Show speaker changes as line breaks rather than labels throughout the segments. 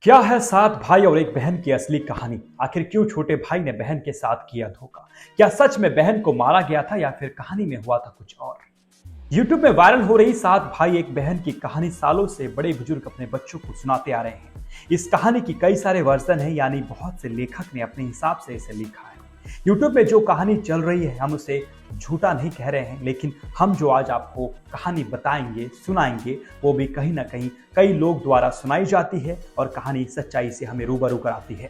क्या है सात भाई और एक बहन की असली कहानी? आखिर क्यों छोटे भाई ने बहन के साथ किया धोखा? क्या सच में बहन को मारा गया था या फिर कहानी में हुआ था कुछ और? यूट्यूब में वायरल हो रही सात भाई एक बहन की कहानी सालों से बड़े बुजुर्ग अपने बच्चों को सुनाते आ रहे हैं। इस कहानी की कई सारे वर्जन हैं, यानी बहुत से लेखक ने अपने हिसाब से इसे लिखा है। यूट्यूब में जो कहानी चल रही है हम उसे झूठा नहीं कह रहे हैं, लेकिन हम जो आज आपको कहानी बताएंगे सुनाएंगे वो भी कहीं ना कहीं कई लोग द्वारा सुनाई जाती है और कहानी सच्चाई से हमें रूबरू कराती है।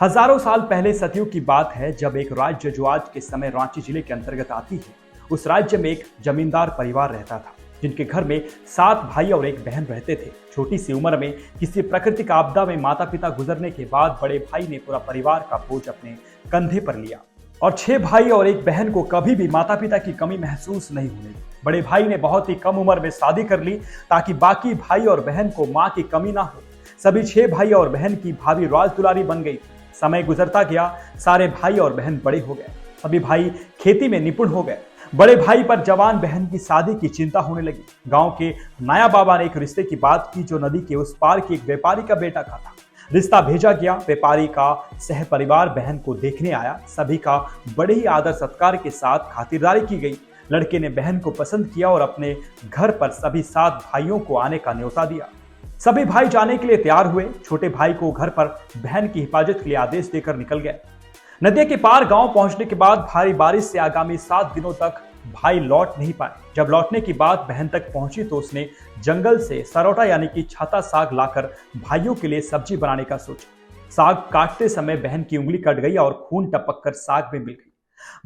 हजारों साल पहले सदियों की बात है, जब एक राज्य जो आज के समय रांची जिले के अंतर्गत आती है, उस राज्य में एक जमींदार परिवार रहता था, जिनके घर में सात भाई और एक बहन रहते थे। छोटी सी उम्र में किसी प्राकृतिक आपदा में माता पिता गुजरने के बाद बड़े भाई ने पूरा परिवार का बोझ अपने कंधे पर लिया और छह भाई और एक बहन को कभी भी माता पिता की कमी महसूस नहीं होने दी। बड़े भाई ने बहुत ही कम उम्र में शादी कर ली ताकि बाकी भाई और बहन को मां की कमी ना हो। सभी छह भाई और बहन की भाभी राज दुलारी बन गई। समय गुजरता गया, सारे भाई और बहन बड़े हो गए। सभी भाई खेती में निपुण हो गए। बड़े भाई पर जवान बहन की शादी की चिंता होने लगी। गांव के नाया बाबा ने एक रिश्ते की बात की जो नदी के उस पार की एक व्यापारी का बेटा का था। रिश्ता भेजा गया। व्यापारी का सह परिवार बहन को देखने आया। सभी का बड़े ही आदर सत्कार के साथ खातिरदारी की गई। लड़के ने बहन को पसंद किया और अपने घर पर सभी सात भाइयों को आने का न्योता दिया। सभी भाई जाने के लिए तैयार हुए। छोटे भाई को घर पर बहन की हिफाजत के लिए आदेश देकर निकल गए। नदी के पार गांव पहुंचने के बाद भारी बारिश से आगामी 7 दिनों तक भाई लौट नहीं पाए। जब लौटने की बात बहन तक पहुंची तो उसने जंगल से सरौटा यानी कि छाता साग लाकर भाइयों के लिए सब्जी बनाने का सोचा। साग काटते समय बहन की उंगली कट गई और खून टपक कर साग में मिल गई।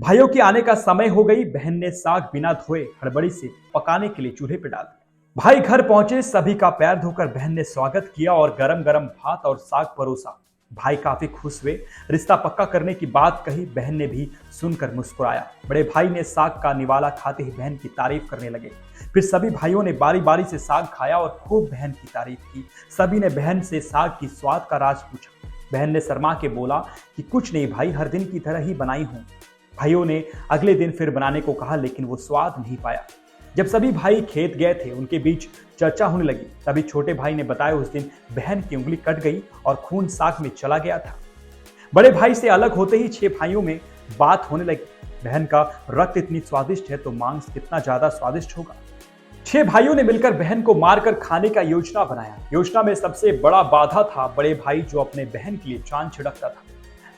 भाइयों के आने का समय हो गई। बहन ने साग बिना धोए हड़बड़ी से पकाने के लिए चूल्हे पर डाल दिया। भाई घर पहुंचे। सभी का पैर धोकर बहन ने स्वागत किया और गरम गरम भात और साग परोसा। भाई काफी खुश हुए। रिश्ता पक्का करने की बात कही। बहन ने भी सुनकर मुस्कुराया। बड़े भाई ने साग का निवाला खाते ही बहन की तारीफ करने लगे। फिर सभी भाइयों ने बारी बारी से साग खाया और खूब बहन की तारीफ की। सभी ने बहन से साग की स्वाद का राज पूछा। बहन ने शर्मा के बोला कि कुछ नहीं भाई, हर दिन की तरह ही बनाई हूं। भाइयों ने अगले दिन फिर बनाने को कहा, लेकिन वो स्वाद नहीं पाया। जब सभी भाई खेत गए थे उनके बीच चर्चा होने लगी। तभी छोटे भाई ने बताया उस दिन बहन की उंगली कट गई और खून साग में चला गया था। बड़े भाई से अलग होते ही छह भाइयों में बात होने लगी। बहन का रक्त इतनी स्वादिष्ट है तो मांस कितना ज्यादा स्वादिष्ट होगा। छह भाइयों ने मिलकर बहन को मारकर खाने का योजना बनाया। योजना में सबसे बड़ा बाधा था बड़े भाई, जो अपने बहन के लिए जान छिड़कता था।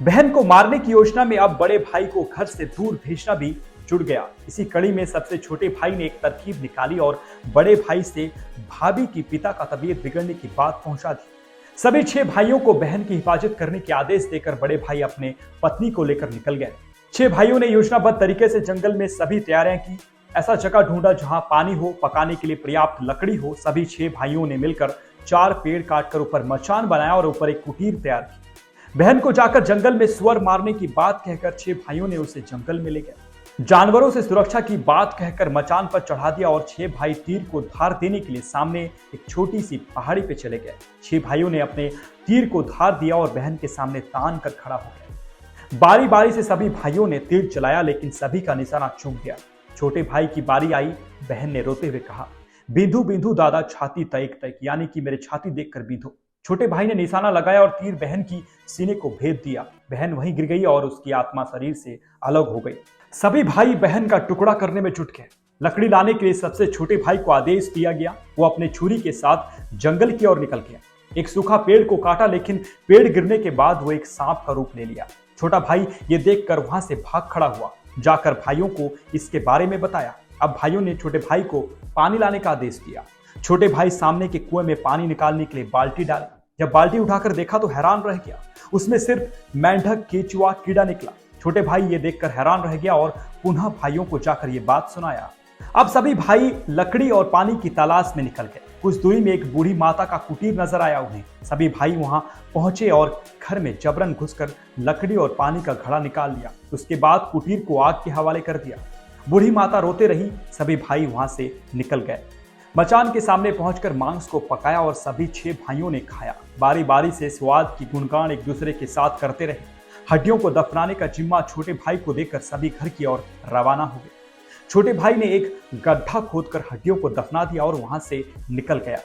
बहन को मारने की योजना में अब बड़े भाई को घर से दूर भेजना भी जुड़ गया। इसी कड़ी में सबसे छोटे भाई ने एक तरकीब निकाली और बड़े भाई से भाभी की पिता का तबीयत बिगड़ने की बात पहुंचा दी। सभी छह भाइयों को बहन की हिफाजत करने के आदेश देकर बड़े भाई अपने पत्नी को लेकर निकल गए। छह भाइयों ने योजनाबद्ध तरीके से जंगल में सभी तैयारियां की। ऐसा जगह ढूंढा जहां पानी हो, पकाने के लिए पर्याप्त लकड़ी हो। सभी छह भाइयों ने मिलकर 4 पेड़ काटकर ऊपर मचान बनाया और ऊपर एक कुटीर तैयार की। बहन को जाकर जंगल में सुअर मारने की बात कहकर छह भाइयों ने उसे जंगल में ले गए। जानवरों से सुरक्षा की बात कहकर मचान पर चढ़ा दिया और छह भाई तीर को धार देने के लिए सामने एक छोटी सी पहाड़ी पे चले गए। छह भाइयों ने अपने तीर को धार दिया और बहन के सामने तान कर खड़ा हो गया। बारी बारी से सभी भाइयों ने तीर चलाया, लेकिन सभी का निशाना चूक गया। छोटे भाई की बारी आई। बहन ने रोते हुए कहा, बिंदु बिंदु दादा छाती तैक तैक, यानी कि मेरे छाती देखकर बिंदु। छोटे भाई ने निशाना लगाया और तीर बहन की सीने को भेद दिया। बहन वहीं गिर गई और उसकी आत्मा शरीर से अलग हो गई। सभी भाई बहन का टुकड़ा करने में जुट गए। लकड़ी लाने के लिए सबसे छोटे भाई को आदेश दिया गया। वो अपने छुरी के साथ जंगल की ओर निकल गया। एक सूखा पेड़ को काटा, लेकिन पेड़ गिरने के बाद वो एक सांप का रूप ले लिया। छोटा भाई ये देखकर वहां से भाग खड़ा हुआ। जाकर भाइयों को इसके बारे में बताया। अब भाइयों ने छोटे भाई को पानी लाने का आदेश दिया। छोटे भाई सामने के कुएं में पानी निकालने के लिए बाल्टी डाली। जब बाल्टी उठाकर देखा तो हैरान रह गया। उसमें सिर्फ मेंढक, केचुआ, कीड़ा निकला। छोटे भाई ये देखकर हैरान रह गया और पुनः भाइयों को जाकर ये बात सुनाया। अब सभी भाई लकड़ी और पानी की तलाश में निकल गए। कुछ दूरी में एक बूढ़ी माता का कुटीर नजर आया उन्हें। सभी भाई वहां पहुंचे और घर में जबरन घुसकर लकड़ी और पानी का घड़ा निकाल लिया। उसके बाद कुटीर को आग के हवाले कर दिया। बूढ़ी माता रोते रही। सभी भाई वहां से निकल गए। मचान के सामने पहुंचकर मांस को पकाया और सभी छह भाइयों ने खाया। बारी बारी से स्वाद की गुणगान एक दूसरे के साथ करते रहे। हड्डियों को दफनाने का जिम्मा छोटे भाई को देकर सभी घर की ओर रवाना हो गए। छोटे भाई ने एक गड्ढा खोदकर हड्डियों को दफना दिया और वहां से निकल गया।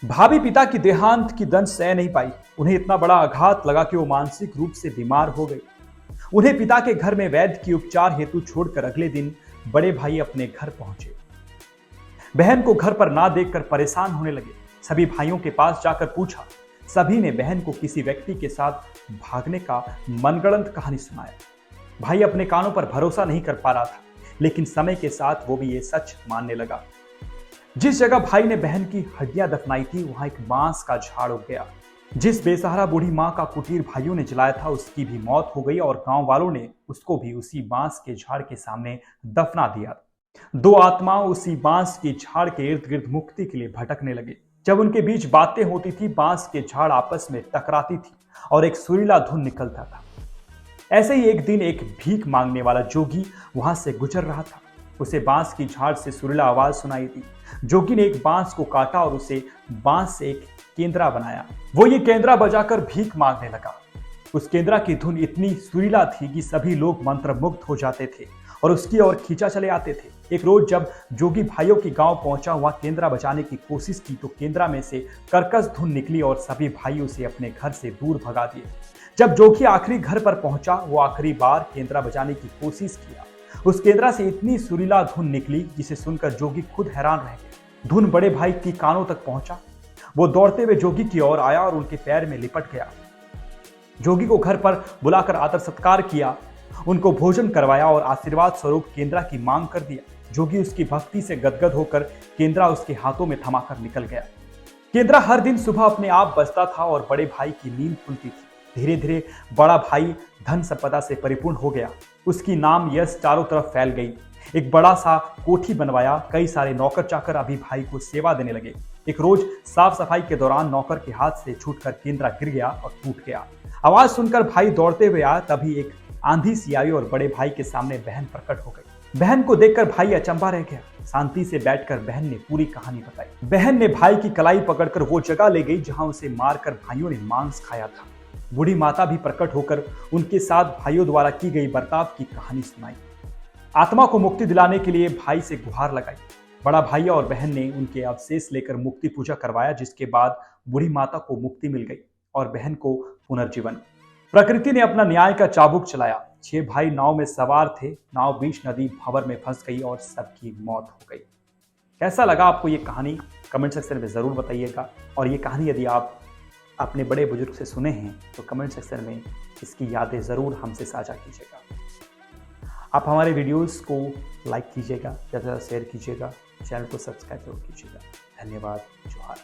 भाभी पिता की देहांत की दंश सह नहीं पाई। उन्हें इतना बड़ा आघात लगा कि वो मानसिक रूप से बीमार हो गई। उन्हें पिता के घर में वैद्य की उपचार हेतु छोड़कर अगले दिन बड़े भाई अपने घर पहुंचे। बहन को घर पर ना देखकर परेशान होने लगे। सभी भाइयों के पास जाकर पूछा। सभी ने बहन को किसी व्यक्ति के साथ भागने का मनगढ़ंत कहानी सुनाया। भाई अपने कानों पर भरोसा नहीं कर पा रहा था, लेकिन समय के साथ वो भी ये सच मानने लगा। जिस जगह भाई ने बहन की हड्डियां दफनाई थी, वहां एक बांस का झाड़ उग गया। जिस बेसहारा बूढ़ी मां का कुटीर भाइयों ने जलाया था, उसकी भी मौत हो गई और गांव वालों ने उसको भी उसी बांस के झाड़ के सामने दफना दिया। दो आत्माओं उसी बांस के झाड़ के इर्द गिर्द मुक्ति के लिए भटकने लगे। जब उनके बीच बातें होती थी, बांस के झाड़ आपस में टकराती थी और एक सुरीला धुन निकलता था। ऐसे ही एक दिन एक भीख मांगने वाला जोगी वहां से गुजर रहा था। उसे बांस की झाड़ से सुरीला आवाज सुनाई दी। जोगी ने एक बांस को काटा और उसे बांस से एक केंद्रा बनाया। वो ये केंद्रा बजाकर भीख मांगने लगा। उस केंद्रा की धुन इतनी सुरीला थी कि सभी लोग मंत्रमुग्ध हो जाते थे और उसकी ओर खींचा चले आते थे। एक रोज जब जोगी भाइयों के गांव पहुंचा, वहां केंद्रा बजाने की कोशिश की तो केंद्रा में से कर्कश धुन निकली और सभी भाई उसे अपने घर से दूर भगा दिए। जब जोगी आखिरी घर पर पहुंचा, वो आखिरी बार केंद्रा बजाने की कोशिश किया। उस केंद्रा से इतनी सुरीला धुन निकली जिसे सुनकर जोगी खुद हैरान रह गया। धुन बड़े भाई की कानों तक पहुंचा। वो दौड़ते हुए जोगी की ओर आया और उनके पैर में लिपट गया। जोगी को घर पर बुलाकर आदर सत्कार किया, उनको भोजन करवाया और आशीर्वाद स्वरूप केंद्रा की मांग कर दिया। जोगी उसकी भक्ति से गदगद होकर केंद्रा उसके हाथों में थमाकर निकल गया। केंद्रा हर दिन सुबह अपने आप बजता था और बड़े भाई की नींद खुलती थी। धीरे धीरे बड़ा भाई धन संपदा से परिपूर्ण हो गया। उसकी नाम यश चारों तरफ फैल गई। एक बड़ा सा कोठी बनवाया। कई सारे नौकर चाकर अभी भाई को सेवा देने लगे। एक रोज साफ सफाई के दौरान नौकर के हाथ से छूटकर केंद्रा गिर गया और टूट गया। आवाज सुनकर भाई दौड़ते हुए आया। तभी एक आंधी सी आई और बड़े भाई के सामने बहन प्रकट हो गई। बहन को देखकर भाई अचंभा रह गया। शांति से बैठकर बहन ने पूरी कहानी बताई। बहन ने भाई की कलाई पकड़कर वो जगह ले गई जहां उसे मारकर भाइयों ने मांस खाया था। बूढ़ी माता भी प्रकट होकर उनके साथ भाइयों द्वारा की गई बर्ताव की कहानी सुनाई। आत्मा को मुक्ति दिलाने के लिए भाई से गुहार लगाई। बड़ा भाई और बहन ने उनके अवशेष लेकर मुक्ति पूजा करवाया, जिसके बाद बूढ़ी माता को मुक्ति मिल गई और बहन को पुनर्जीवन। प्रकृति ने अपना न्याय का चाबुक चलाया। 6 भाई नाव में सवार थे। नाव बीच नदी भंवर में फंस गई और सबकी मौत हो गई। कैसा लगा आपको ये कहानी? कमेंट सेक्शन में जरूर बताइएगा। और ये कहानी यदि आप अपने बड़े बुजुर्ग से सुने हैं तो कमेंट सेक्शन में इसकी यादें जरूर हमसे साझा कीजिएगा। आप हमारे वीडियोस को लाइक कीजिएगा, ज़्यादा से ज़्यादा शेयर कीजिएगा, चैनल को सब्सक्राइब जरूर कीजिएगा। धन्यवाद। जोहार।